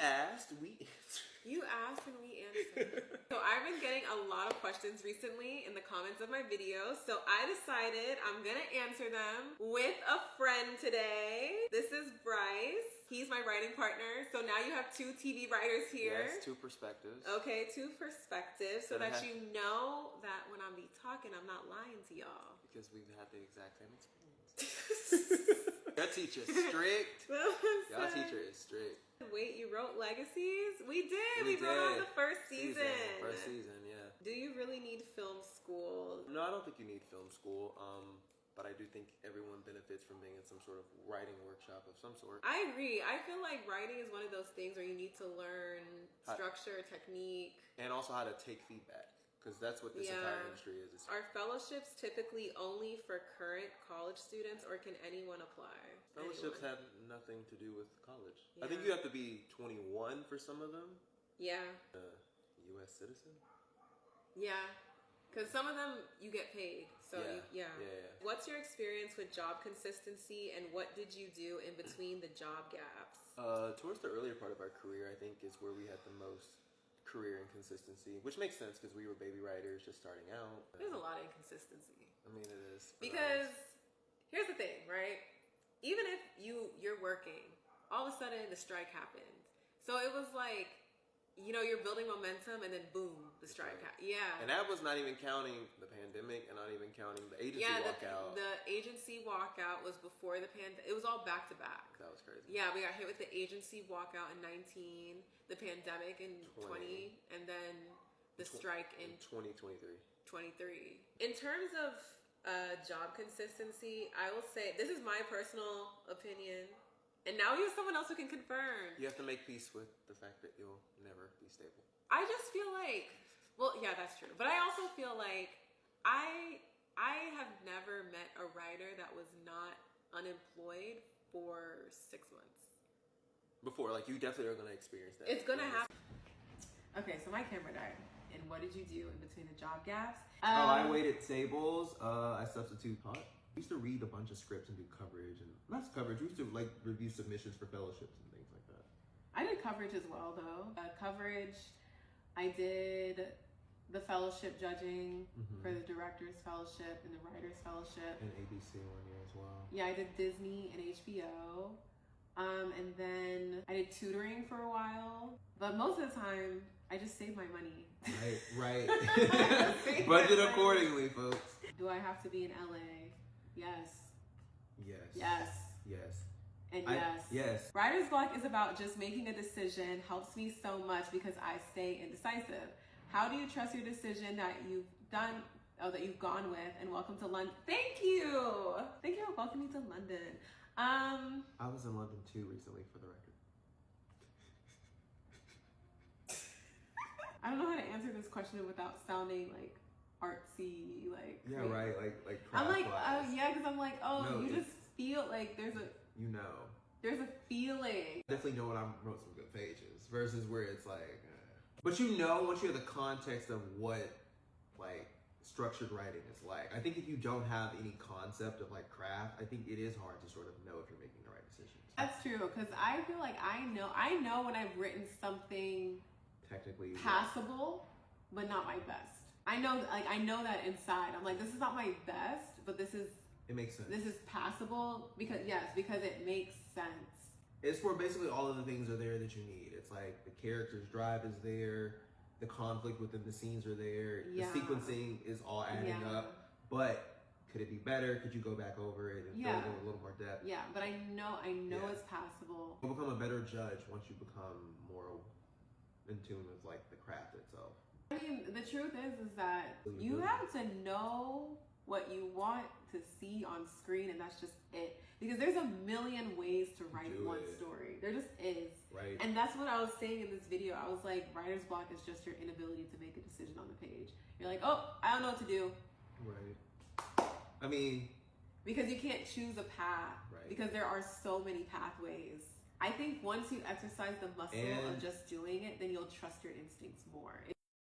asked, we answered. You asked and we answered. So I've been getting a lot of questions recently in the comments of my videos. So I decided I'm gonna answer them with a friend today. This is Bryce. He's my writing partner. So now you have two TV writers here. Yes, two perspectives. Okay, two perspectives so that you know that when I'm be talking, I'm not lying to y'all. Because we've had the exact same experience. Your teacher's strict. Your teacher is strict. Wait, you wrote Legacies? We did. We wrote on the first season. First season, yeah. Do you really need film school? No, I don't think you need film school. But I do think everyone benefits from being in some sort of writing workshop of some sort. I agree. I feel like writing is one of those things where you need to learn structure, technique. And also how to take feedback. Because that's what this entire industry is. Are fellowships typically only for current college students, or can anyone apply? Fellowships have nothing to do with college. Yeah. I think you have to be 21 for some of them. Yeah. U.S. citizen? Yeah. Because some of them you get paid. So yeah. What's your experience with job consistency, and what did you do in between the job gaps? Towards the earlier part of our career, I think is where we had the most career inconsistency, which makes sense because we were baby writers just starting out. There's a lot of inconsistency. I mean, it is. Because here's the thing, right? Even if you're working, all of a sudden the strike happened. So it was like, you're building momentum, and then boom, the strike happened. Yeah. And that was not even counting the pandemic, and not even counting the agency walkout. The agency walkout was before the pandemic. It was all back to back. That was crazy. Yeah, we got hit with the agency walkout in 19, the pandemic in 20, and then the strike in 2023. 23. In terms of job consistency, I will say, this is my personal opinion. And now you have someone else who can confirm. You have to make peace with the fact that you'll never be stable. I just feel like, well, yeah, that's true. But I also feel like I have never met a writer that was not unemployed for 6 months. Before, like, you definitely are going to experience that. It's going to happen. Okay, so my camera died. And what did you do in between the job gaps? I waited tables. I substitute pot. We used to read a bunch of scripts and do coverage, and not coverage. We used to like review submissions for fellowships and things like that. I did coverage as well, though. Coverage. I did the fellowship judging for the director's fellowship and the writer's fellowship. And ABC one year as well. Yeah, I did Disney and HBO. And then I did tutoring for a while. But most of the time, I just saved my money. Right. Budget accordingly, folks. Do I have to be in LA? Yes. And yes. Writer's block is about just making a decision. Helps me so much because I stay indecisive. How do you trust your decision that you've gone with? And welcome to London. Thank you for welcoming me to London. I was in London too recently, for the record. I don't know how to answer this question without sounding like artsy, like yeah, crazy. right, like I'm like, because I'm like, you just feel like there's a feeling. Definitely know when I wrote some good pages versus where it's like, but once you have the context of what like structured writing is like. I think if you don't have any concept of like craft, I think it is hard to sort of know if you're making the right decisions. That's true, because I feel like I know when I've written something technically passable, but not my best. I know that inside. I'm like, this is not my best, but it makes sense. This is passable because it makes sense. It's where basically all of the things are there that you need. It's like the character's drive is there, the conflict within the scenes are there, the sequencing is all adding up. But could it be better? Could you go back over it and fill it in with a little more depth? Yeah, but I know it's passable. You'll become a better judge once you become more in tune with like the craft itself. I mean, the truth is that you have to know what you want to see on screen, and that's just it. Because there's a million ways to write one story. There just is. Right. And that's what I was saying in this video. I was like, writer's block is just your inability to make a decision on the page. You're like, oh, I don't know what to do. Right. I mean, because you can't choose a path. Right. Because there are so many pathways. I think once you exercise the muscle of just doing it, then you'll trust your instincts more.